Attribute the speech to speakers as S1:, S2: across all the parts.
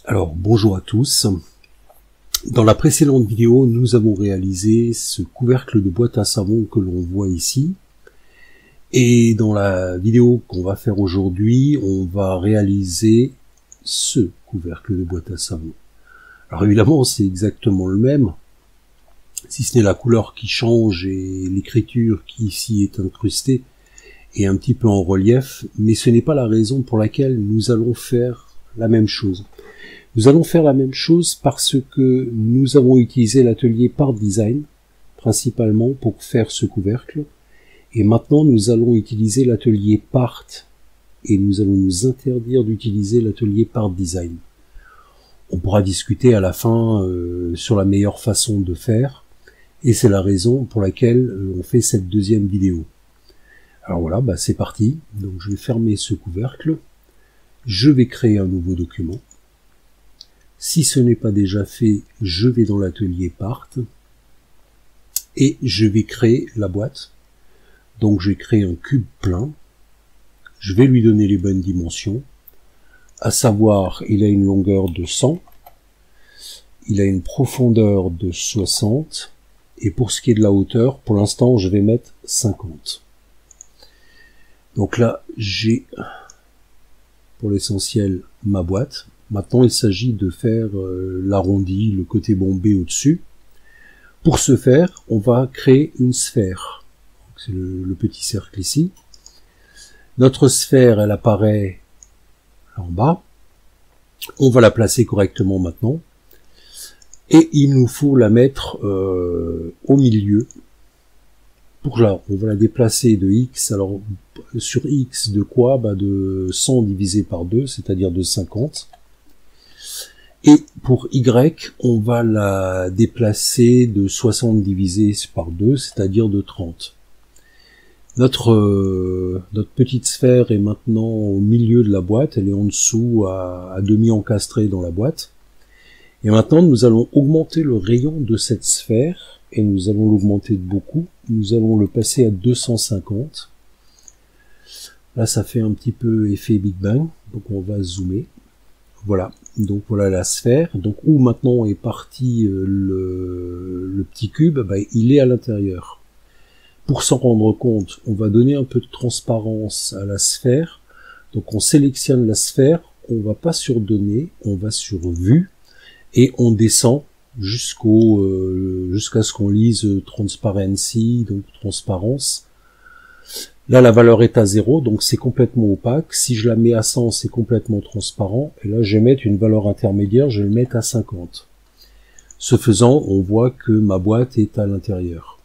S1: Alors bonjour à tous. Dans la précédente vidéo, nous avons réalisé ce couvercle de boîte à savon que l'on voit ici. Et dans la vidéo qu'on va faire aujourd'hui, on va réaliser ce couvercle de boîte à savon. Alors évidemment, c'est exactement le même, si ce n'est la couleur qui change et l'écriture qui ici est incrustée et un petit peu en relief, mais ce n'est pas la raison pour laquelle nous allons faire la même chose. Nous allons faire la même chose parce que nous avons utilisé l'atelier Part Design, principalement pour faire ce couvercle, et maintenant nous allons utiliser l'atelier Part, et nous allons nous interdire d'utiliser l'atelier Part Design. On pourra discuter à la fin sur la meilleure façon de faire, et c'est la raison pour laquelle on fait cette deuxième vidéo. Alors voilà, c'est parti. Donc je vais fermer ce couvercle, je vais créer un nouveau document. Si ce n'est pas déjà fait, je vais dans l'atelier Part et je vais créer la boîte. Donc j'ai créé un cube plein. Je vais lui donner les bonnes dimensions, à savoir il a une longueur de 100, il a une profondeur de 60 et pour ce qui est de la hauteur, pour l'instant je vais mettre 50. Donc là j'ai pour l'essentiel ma boîte. Maintenant, il s'agit de faire l'arrondi, le côté bombé au-dessus. Pour ce faire, on va créer une sphère. C'est le petit cercle ici. Notre sphère, elle apparaît en bas. On va la placer correctement maintenant. Et il nous faut la mettre au milieu. Pour là, on va la déplacer de x. Alors, sur x de quoi? De 100 divisé par 2, c'est-à-dire de 50. Et pour Y, on va la déplacer de 60 divisé par 2, c'est-à-dire de 30. Notre petite sphère est maintenant au milieu de la boîte, elle est en dessous à demi encastrée dans la boîte. Et maintenant, nous allons augmenter le rayon de cette sphère, et nous allons l'augmenter de beaucoup. Nous allons le passer à 250. Là, ça fait un petit peu effet Big Bang, donc on va zoomer. Voilà, donc voilà la sphère. Donc où maintenant est parti le petit cube, il est à l'intérieur. Pour s'en rendre compte, on va donner un peu de transparence à la sphère. Donc on sélectionne la sphère, on va pas sur données, on va sur vue et on descend jusqu'à ce qu'on lise transparency, donc transparence. Là, la valeur est à 0, donc c'est complètement opaque. Si je la mets à 100, c'est complètement transparent. Et là, je vais mettre une valeur intermédiaire, je vais le mettre à 50. Ce faisant, on voit que ma boîte est à l'intérieur.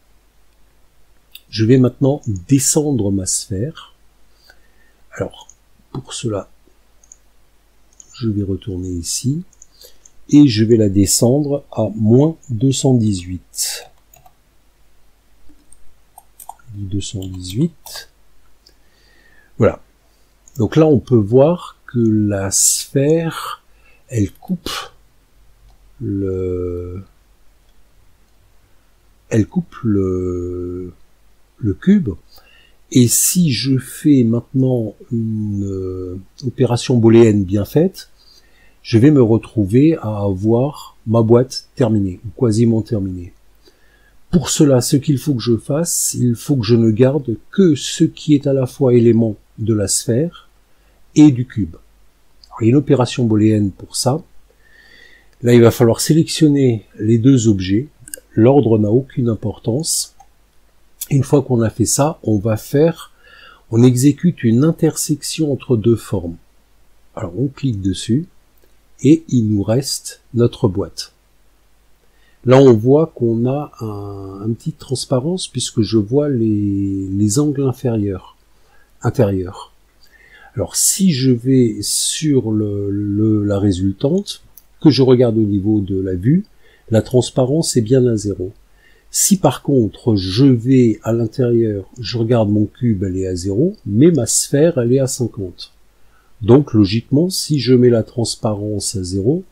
S1: Je vais maintenant descendre ma sphère. Alors, pour cela, je vais retourner ici. Et je vais la descendre à moins 218. 218. Voilà. Donc là, on peut voir que la sphère, elle coupe le cube. Et si je fais maintenant une opération booléenne bien faite, je vais me retrouver à avoir ma boîte terminée, ou quasiment terminée. Pour cela, ce qu'il faut que je fasse, il faut que je ne garde que ce qui est à la fois élément de la sphère et du cube. Alors, il y a une opération booléenne pour ça. Là, il va falloir sélectionner les deux objets. L'ordre n'a aucune importance. Une fois qu'on a fait ça, on exécute une intersection entre deux formes. Alors, on clique dessus et il nous reste notre boîte. Là, on voit qu'on a un petit transparence puisque je vois les angles intérieurs. Alors, si je vais sur la résultante, que je regarde au niveau de la vue, la transparence est bien à 0. Si par contre, je vais à l'intérieur, je regarde mon cube, elle est à 0, mais ma sphère, elle est à 50. Donc, logiquement, si je mets la transparence à 0,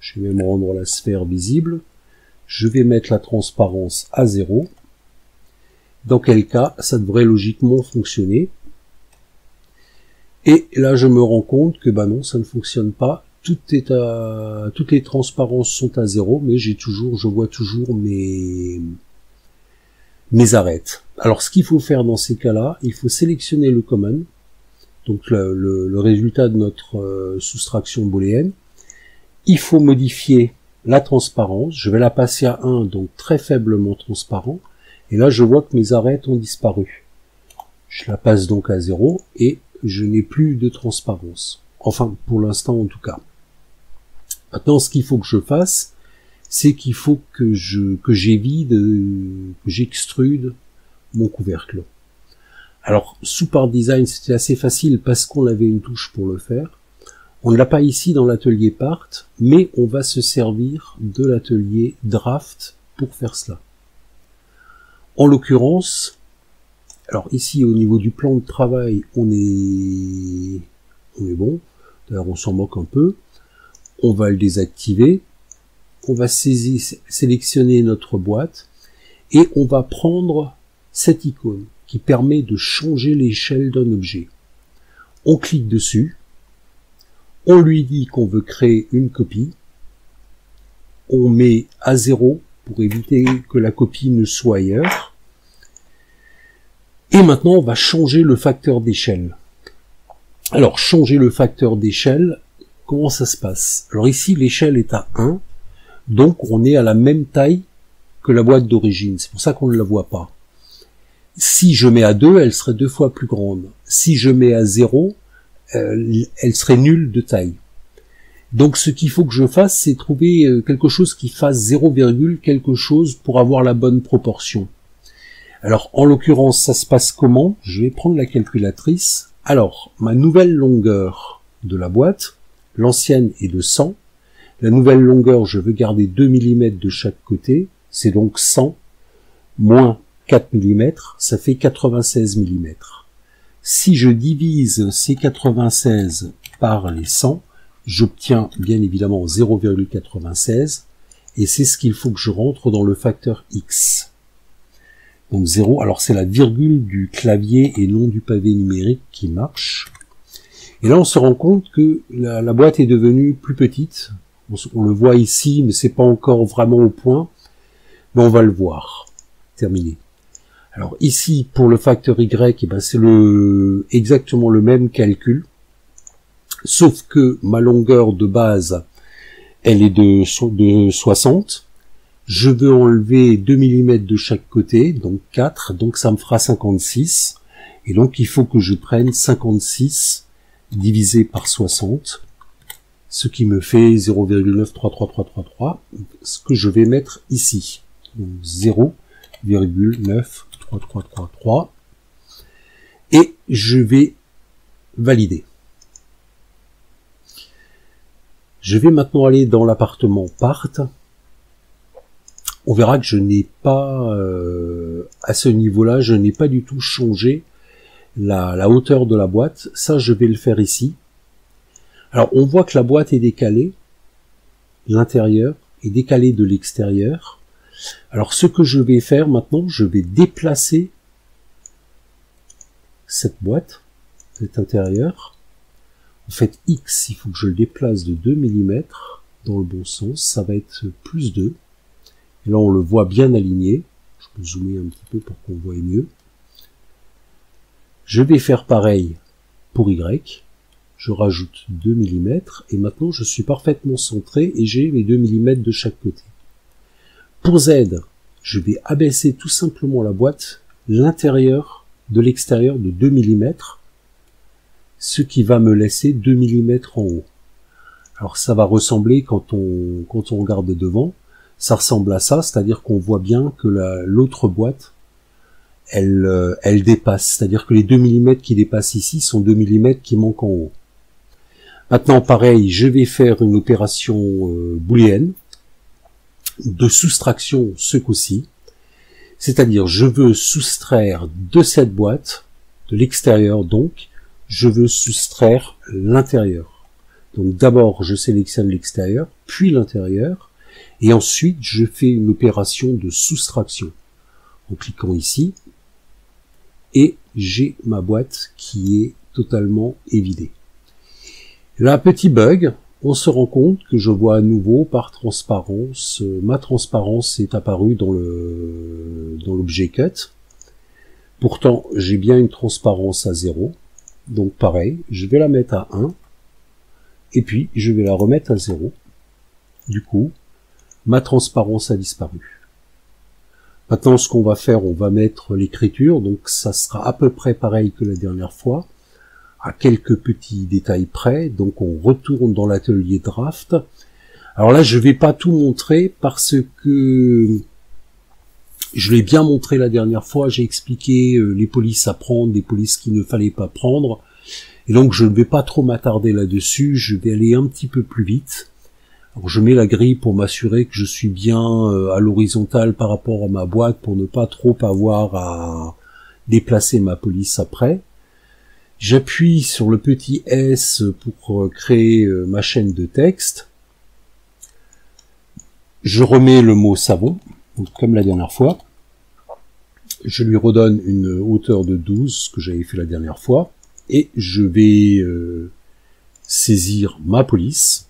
S1: je vais même rendre la sphère visible, je vais mettre la transparence à 0. Dans quel cas, ça devrait logiquement fonctionner. Et là, je me rends compte que non, ça ne fonctionne pas. toutes les transparences sont à 0, mais je vois toujours mes arêtes. Alors ce qu'il faut faire dans ces cas-là, il faut sélectionner le common, donc le résultat de notre soustraction booléenne. Il faut modifier la transparence, je vais la passer à 1, donc très faiblement transparent, et là je vois que mes arêtes ont disparu. Je la passe donc à 0, et je n'ai plus de transparence. Enfin, pour l'instant en tout cas. Maintenant, ce qu'il faut que je fasse, c'est qu'il faut que j'évide, que j'extrude mon couvercle. Alors, sous Part Design, c'était assez facile parce qu'on avait une touche pour le faire. On ne l'a pas ici dans l'atelier Part, mais on va se servir de l'atelier Draft pour faire cela. En l'occurrence, alors ici au niveau du plan de travail, on est bon. D'ailleurs, on s'en moque un peu. On va le désactiver. On va sélectionner notre boîte et on va prendre cette icône qui permet de changer l'échelle d'un objet. On clique dessus. On lui dit qu'on veut créer une copie. On met à 0 pour éviter que la copie ne soit ailleurs. Et maintenant, on va changer le facteur d'échelle. Alors, changer le facteur d'échelle, comment ça se passe? Alors ici, l'échelle est à 1, donc on est à la même taille que la boîte d'origine. C'est pour ça qu'on ne la voit pas. Si je mets à 2, elle serait 2 fois plus grande. Si je mets à 0, elle serait nulle de taille. Donc ce qu'il faut que je fasse, c'est trouver quelque chose qui fasse 0, quelque chose pour avoir la bonne proportion. Alors en l'occurrence, ça se passe comment? Je vais prendre la calculatrice. Alors, ma nouvelle longueur de la boîte, l'ancienne est de 100. La nouvelle longueur, je veux garder 2 mm de chaque côté. C'est donc 100 moins 4 mm, ça fait 96 mm. Si je divise ces 96 par les 100, j'obtiens bien évidemment 0,96 et c'est ce qu'il faut que je rentre dans le facteur X. Donc 0, alors c'est la virgule du clavier et non du pavé numérique qui marche. Et là on se rend compte que la boîte est devenue plus petite. On le voit ici, mais c'est pas encore vraiment au point. Mais on va le voir. Terminé. Alors ici, pour le facteur Y, eh ben, c'est exactement le même calcul. Sauf que ma longueur de base, elle est de 60. Je veux enlever 2 mm de chaque côté, donc 4, donc ça me fera 56. Et donc il faut que je prenne 56 divisé par 60, ce qui me fait 0,933333, ce que je vais mettre ici. Donc 0,93333. Et je vais valider. Je vais maintenant aller dans l'appartement Part. On verra que je n'ai pas, à ce niveau-là, je n'ai pas du tout changé la hauteur de la boîte. Ça, je vais le faire ici. Alors, on voit que la boîte est décalée. L'intérieur est décalé de l'extérieur. Alors, ce que je vais faire maintenant, je vais déplacer cette boîte, cet intérieur. En fait, X, il faut que je le déplace de 2 mm dans le bon sens. Ça va être plus 2. Et là, on le voit bien aligné. Je peux zoomer un petit peu pour qu'on voie mieux. Je vais faire pareil pour Y. Je rajoute 2 mm. Et maintenant, je suis parfaitement centré et j'ai mes 2 mm de chaque côté. Pour Z, je vais abaisser tout simplement la boîte, l'intérieur de l'extérieur de 2 mm, ce qui va me laisser 2 mm en haut. Alors, ça va ressembler, quand on regarde devant, ça ressemble à ça, c'est-à-dire qu'on voit bien que l'autre boîte, elle dépasse. C'est-à-dire que les 2 mm qui dépassent ici sont 2 mm qui manquent en haut. Maintenant, pareil, je vais faire une opération booléenne de soustraction ce coup-ci. C'est-à-dire, je veux soustraire de cette boîte, de l'extérieur donc, je veux soustraire l'intérieur. Donc d'abord, je sélectionne l'extérieur, puis l'intérieur, et ensuite, je fais une opération de soustraction en cliquant ici, et j'ai ma boîte qui est totalement évidée. Là, petit bug, on se rend compte que je vois à nouveau par transparence, ma transparence est apparue dans l'objet cut. Pourtant, j'ai bien une transparence à 0. Donc pareil, je vais la mettre à 1. Et puis, je vais la remettre à 0. Du coup, ma transparence a disparu. Maintenant, ce qu'on va faire, on va mettre l'écriture. Donc ça sera à peu près pareil que la dernière fois, à quelques petits détails près. Donc on retourne dans l'atelier draft. Alors là, je vais pas tout montrer parce que je l'ai bien montré la dernière fois. J'ai expliqué les polices à prendre, les polices qu'il ne fallait pas prendre. Et donc je ne vais pas trop m'attarder là-dessus. Je vais aller un petit peu plus vite. Alors je mets la grille pour m'assurer que je suis bien à l'horizontale par rapport à ma boîte pour ne pas trop avoir à déplacer ma police après. J'appuie sur le petit S pour créer ma chaîne de texte. Je remets le mot savon, donc comme la dernière fois. Je lui redonne une hauteur de 12, ce que j'avais fait la dernière fois. Et je vais saisir ma police.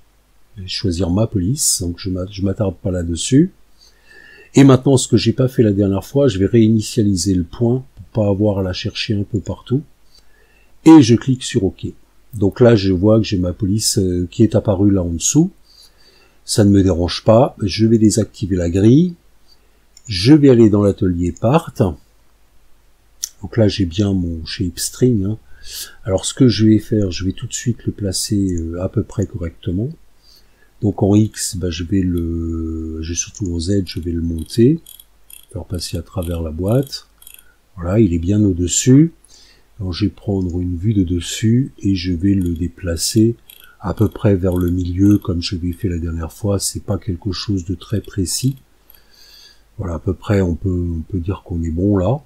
S1: Je vais choisir ma police, donc je m'attarde pas là-dessus. Et maintenant, ce que j'ai pas fait la dernière fois, je vais réinitialiser le point pour pas avoir à la chercher un peu partout. Et je clique sur OK. Donc là, je vois que j'ai ma police qui est apparue là en dessous. Ça ne me dérange pas. Je vais désactiver la grille. Je vais aller dans l'atelier Part. Donc là, j'ai bien mon shape string. Hein. Alors, ce que je vais faire, je vais tout de suite le placer à peu près correctement. Donc en X, surtout en Z, je vais le monter, faire passer à travers la boîte. Voilà, il est bien au-dessus. Alors je vais prendre une vue de dessus et je vais le déplacer à peu près vers le milieu, comme je l'ai fait la dernière fois. C'est pas quelque chose de très précis. Voilà, à peu près, on peut dire qu'on est bon là.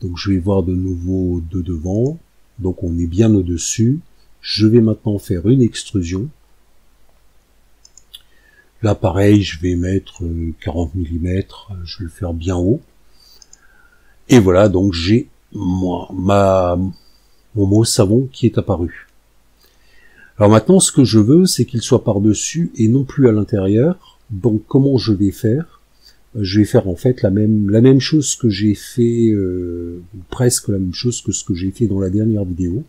S1: Donc je vais voir de nouveau de devant. Donc on est bien au-dessus. Je vais maintenant faire une extrusion. Là, pareil, je vais mettre 40 mm, je vais le faire bien haut. Et voilà, donc j'ai mon mot savon qui est apparu. Alors maintenant, ce que je veux, c'est qu'il soit par-dessus et non plus à l'intérieur. Donc, comment je vais faire? Je vais faire en fait la même chose que j'ai fait, presque la même chose que ce que j'ai fait dans la dernière vidéo.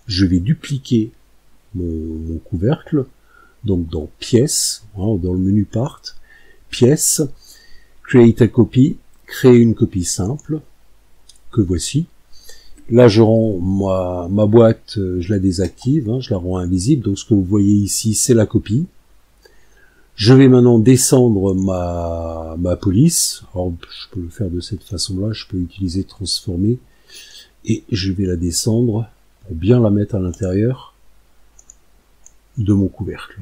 S1: Je vais dupliquer mon couvercle. Donc dans pièces, hein, dans le menu Part, pièces, create a copy, créer une copie simple, que voici. Là je rends ma boîte, je la désactive, hein, je la rends invisible, donc ce que vous voyez ici c'est la copie. Je vais maintenant descendre ma police, alors je peux le faire de cette façon-là, je peux utiliser transformer, et je vais la descendre pour bien la mettre à l'intérieur de mon couvercle.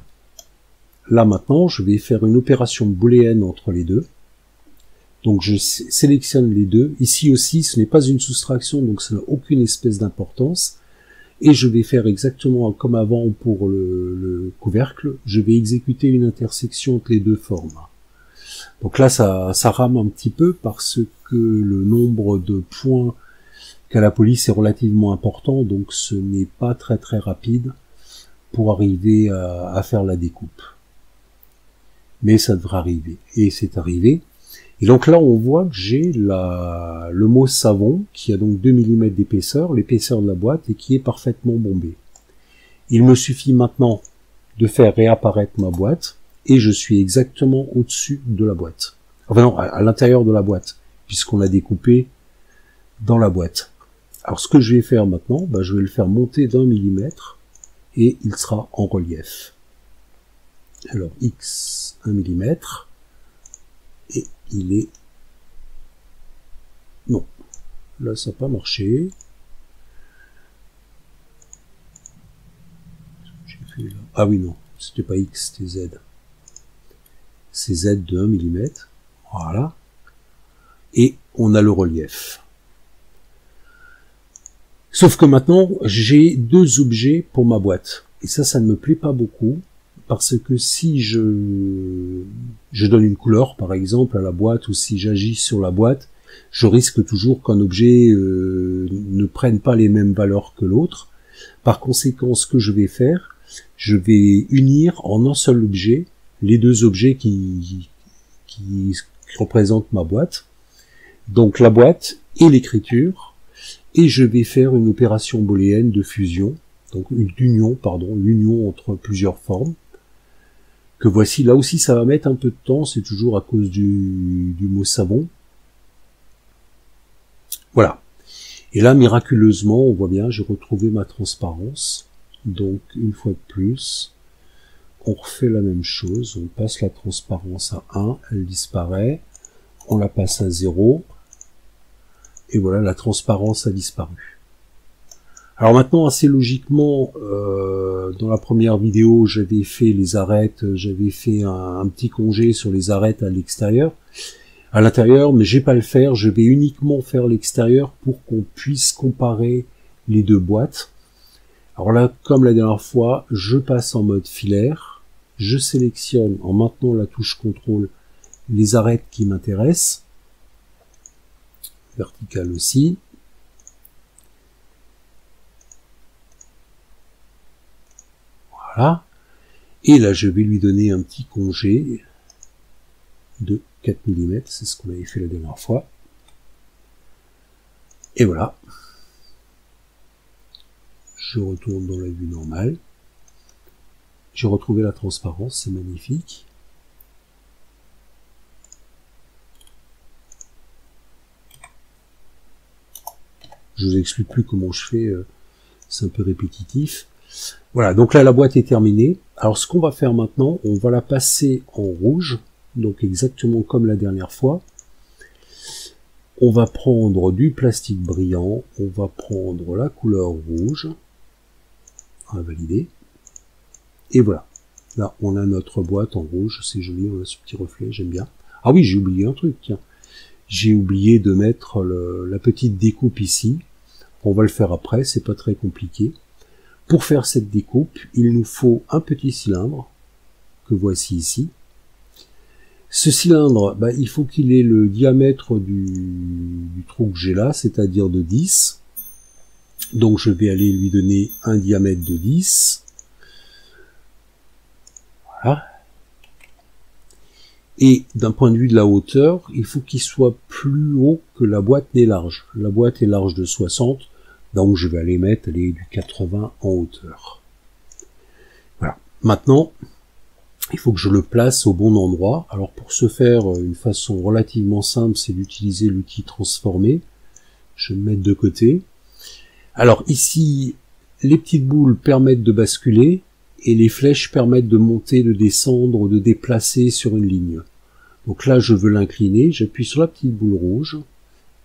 S1: Là maintenant, je vais faire une opération booléenne entre les deux. Donc je sélectionne les deux. Ici aussi, ce n'est pas une soustraction, donc ça n'a aucune espèce d'importance. Et je vais faire exactement comme avant pour le couvercle. Je vais exécuter une intersection entre les deux formes. Donc là, ça rame un petit peu parce que le nombre de points qu'a la police est relativement important, donc ce n'est pas très très rapide pour arriver à faire la découpe. Mais ça devrait arriver. Et c'est arrivé. Et donc là, on voit que j'ai le mot savon, qui a donc 2 mm d'épaisseur, l'épaisseur de la boîte, et qui est parfaitement bombé. Il me suffit maintenant de faire réapparaître ma boîte, et je suis exactement au-dessus de la boîte. Enfin non, à l'intérieur de la boîte, puisqu'on a découpé dans la boîte. Alors ce que je vais faire maintenant, je vais le faire monter d'1 mm, et il sera en relief. Alors X 1 mm, et il est... Non, là ça n'a pas marché. Ah oui, non, c'était pas X, c'était Z. C'est Z de 1 mm, voilà. Et on a le relief. Sauf que maintenant, j'ai deux objets pour ma boîte. Et ça ne me plaît pas beaucoup. Parce que si je donne une couleur, par exemple, à la boîte, ou si j'agis sur la boîte, je risque toujours qu'un objet ne prenne pas les mêmes valeurs que l'autre. Par conséquent, ce que je vais faire, je vais unir en un seul objet les deux objets qui représentent ma boîte. Donc la boîte et l'écriture, et je vais faire une opération booléenne de fusion, donc l'union entre plusieurs formes, que voici. Là aussi ça va mettre un peu de temps, c'est toujours à cause du mot savon. Voilà. Et là, miraculeusement, on voit bien, j'ai retrouvé ma transparence. Donc, une fois de plus, on refait la même chose. On passe la transparence à 1, elle disparaît. On la passe à 0. Et voilà, la transparence a disparu. Alors maintenant, assez logiquement, dans la première vidéo, j'avais fait les arêtes, j'avais fait un petit congé sur les arêtes à l'intérieur, mais je vais pas le faire, je vais uniquement faire l'extérieur pour qu'on puisse comparer les deux boîtes. Alors là, comme la dernière fois, je passe en mode filaire, je sélectionne en maintenant la touche contrôle les arêtes qui m'intéressent, verticale aussi. Voilà. Et là, je vais lui donner un petit congé de 4 mm, c'est ce qu'on avait fait la dernière fois. Et voilà. Je retourne dans la vue normale. J'ai retrouvé la transparence, c'est magnifique. Je vous explique plus comment je fais, c'est un peu répétitif. Voilà, donc là la boîte est terminée. Alors ce qu'on va faire maintenant, on va la passer en rouge, donc exactement comme la dernière fois. On va prendre du plastique brillant, on va prendre la couleur rouge, on va valider, et voilà. Là on a notre boîte en rouge, c'est joli, on a ce petit reflet, j'aime bien. Ah oui, j'ai oublié un truc, tiens. J'ai oublié de mettre la petite découpe ici. On va le faire après, c'est pas très compliqué. Pour faire cette découpe, il nous faut un petit cylindre, que voici ici. Ce cylindre, il faut qu'il ait le diamètre du trou que j'ai là, c'est-à-dire de 10. Donc je vais aller lui donner un diamètre de 10. Voilà. Et d'un point de vue de la hauteur, il faut qu'il soit plus haut que la boîte n'est large. La boîte est large de 60, donc je vais aller mettre du 80 en hauteur. Voilà. Maintenant, il faut que je le place au bon endroit. Alors pour ce faire, une façon relativement simple, c'est d'utiliser l'outil transformer. Je vais me mettre de côté. Alors ici, les petites boules permettent de basculer et les flèches permettent de monter, de descendre, de déplacer sur une ligne. Donc là, je veux l'incliner, j'appuie sur la petite boule rouge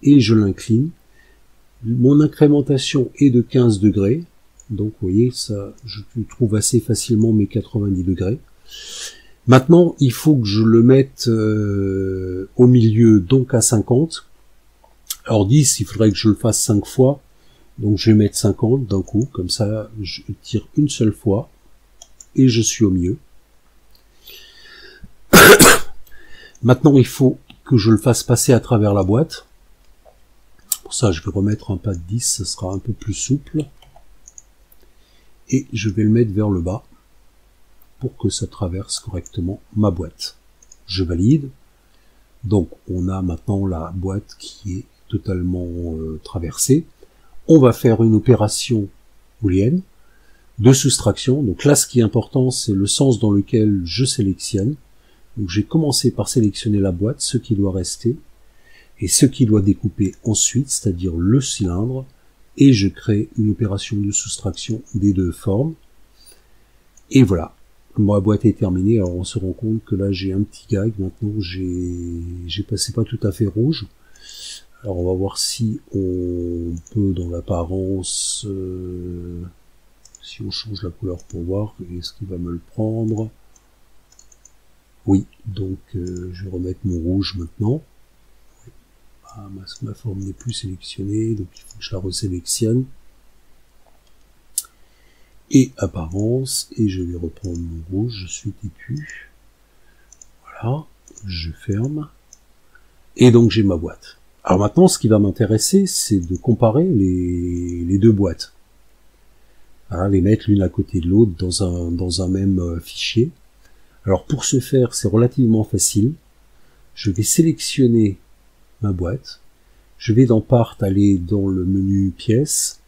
S1: et je l'incline. Mon incrémentation est de 15 degrés. Donc vous voyez, ça, je trouve assez facilement mes 90 degrés. Maintenant, il faut que je le mette au milieu, donc à 50. Alors 10, il faudrait que je le fasse 5 fois. Donc je vais mettre 50 d'un coup, comme ça je tire une seule fois et je suis au milieu. Maintenant, il faut que je le fasse passer à travers la boîte. Pour ça, je vais remettre un pas de 10, ce sera un peu plus souple. Et je vais le mettre vers le bas pour que ça traverse correctement ma boîte. Je valide. Donc, on a maintenant la boîte qui est totalement traversée. On va faire une opération booléenne de soustraction. Donc là, ce qui est important, c'est le sens dans lequel je sélectionne. Donc j'ai commencé par sélectionner la boîte, ce qui doit rester, et ce qui doit découper ensuite, c'est-à-dire le cylindre, et je crée une opération de soustraction des deux formes. Et voilà, ma boîte est terminée. Alors on se rend compte que là j'ai un petit gag, maintenant j'ai passé pas tout à fait rouge. Alors on va voir si on peut dans l'apparence, si on change la couleur pour voir, est-ce qu'il va me le prendre? Oui, donc je vais remettre mon rouge maintenant. Ah, ma forme n'est plus sélectionnée, donc il faut que je la resélectionne. Et apparence, et je vais reprendre mon rouge, je suis têtu. Voilà, je ferme. Et donc j'ai ma boîte. Alors maintenant, ce qui va m'intéresser, c'est de comparer les deux boîtes. Voilà, les mettre l'une à côté de l'autre dans un même fichier. Alors pour ce faire, c'est relativement facile. Je vais sélectionner ma boîte. Je vais dans Part aller dans le menu pièces.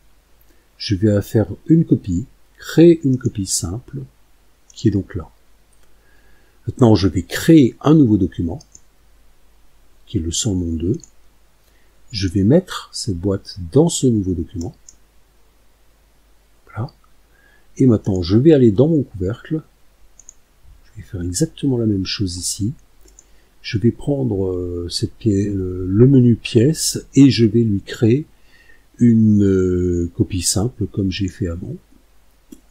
S1: Je vais faire une copie, créer une copie simple, qui est donc là. Maintenant, je vais créer un nouveau document, qui est le 100nom2. Je vais mettre cette boîte dans ce nouveau document. Voilà. Et maintenant, je vais aller dans mon couvercle. Je vais faire exactement la même chose ici. Je vais prendre le menu pièces et je vais lui créer une copie simple comme j'ai fait avant.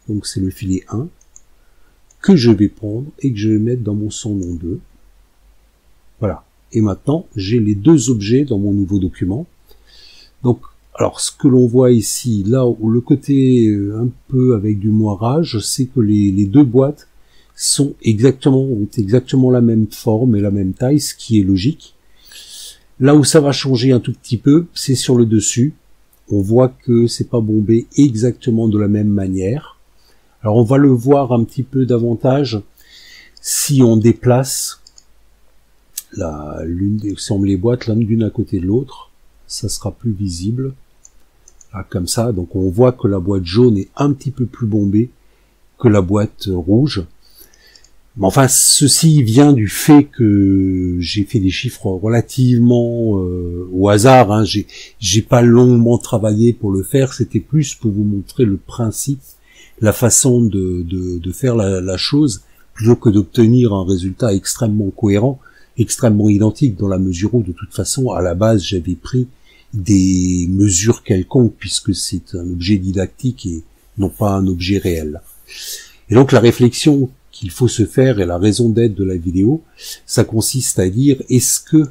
S1: Donc c'est le filet 1 que je vais prendre et que je vais mettre dans mon 100nom2. Voilà. Et maintenant, j'ai les deux objets dans mon nouveau document. Donc, alors ce que l'on voit ici, là où le côté un peu avec du moirage, c'est que les deux boîtes ont exactement la même forme et la même taille, ce qui est logique. Là où ça va changer un tout petit peu, c'est sur le dessus. On voit que c'est pas bombé exactement de la même manière. Alors on va le voir un petit peu davantage si on déplace les boîtes l'une à côté de l'autre. Ça sera plus visible. Là, comme ça, donc on voit que la boîte jaune est un petit peu plus bombée que la boîte rouge. Mais enfin, ceci vient du fait que j'ai fait des chiffres relativement au hasard. Hein. J'ai pas longuement travaillé pour le faire. C'était plus pour vous montrer le principe, la façon de faire la chose, plutôt que d'obtenir un résultat extrêmement cohérent, extrêmement identique, dans la mesure où, de toute façon, à la base, j'avais pris des mesures quelconques, puisque c'est un objet didactique et non pas un objet réel. Et donc, la réflexion qu'il faut se faire, et la raison d'être de la vidéo, ça consiste à dire, est-ce que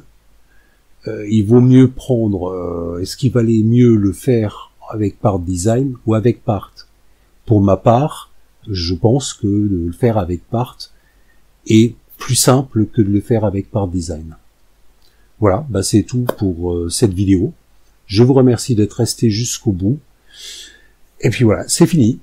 S1: il vaut mieux prendre, est-ce qu'il valait mieux le faire avec Part Design ou avec Part? Pour ma part, je pense que de le faire avec Part est plus simple que de le faire avec Part Design. Voilà, bah c'est tout pour cette vidéo. Je vous remercie d'être resté jusqu'au bout. Et puis voilà, c'est fini.